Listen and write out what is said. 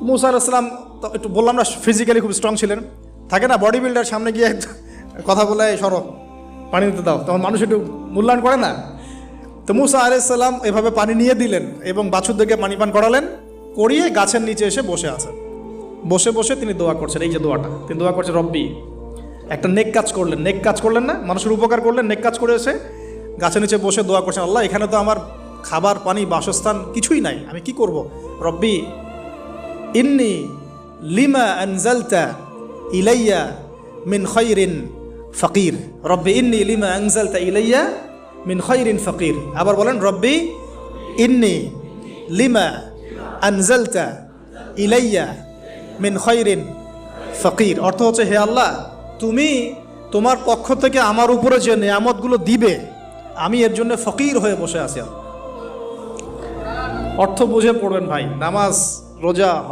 মুসা আলাইহিস সালাম তো একটু বললাম না ফিজিক্যালি খুব স্ট্রং ছিলেন, থাকে না বডি বিল্ডার, সামনে গিয়ে কথা বলে সরো পানি দিতে দাও, তখন মানুষ একটু মূল্যায়ন করে না। তো মুসা আলাইহিস সালাম এভাবে পানি নিয়ে দিলেন এবং বাছুরদেরকে পানি পান করালেন, করিয়ে গাছের নিচে এসে বসে আছেন। বসে বসে তিনি দোয়া করছেন, এই যে দোয়াটা তিনি দোয়া করছেন, রব্বি, একটা নেক কাজ করলেন, নেক কাজ করলেন না, মানুষের উপকার করলেন, নেক কাজ করে এসে গাছের নিচে বসে দোয়া করছেন, আল্লাহ এখানে তো আমার খাবার পানি বাসস্থান কিছুই নাই, আমি কি করব। রব্বি ইন্নি লিমা আনজালতা ইলাইয়া মিন খায়রিন ফকির, রব্বি ইন্নি লিমা আনজালতা ইলাইয়া মিন খায়রিন ফকির। আবার বলেন, রব্বি ইন্নি লিমা আনজালতা ইলাইয়া মিন খায়রিন ফকির। অর্থ হচ্ছে, হে আল্লাহ, তুমি তোমার পক্ষ থেকে আমার উপরে যে নেয়ামতগুলো দিবে, আমি এর জন্য ফকির হয়ে বসে আছি। অর্থ বুঝে পড়বেন ভাই, নামাজ রোজা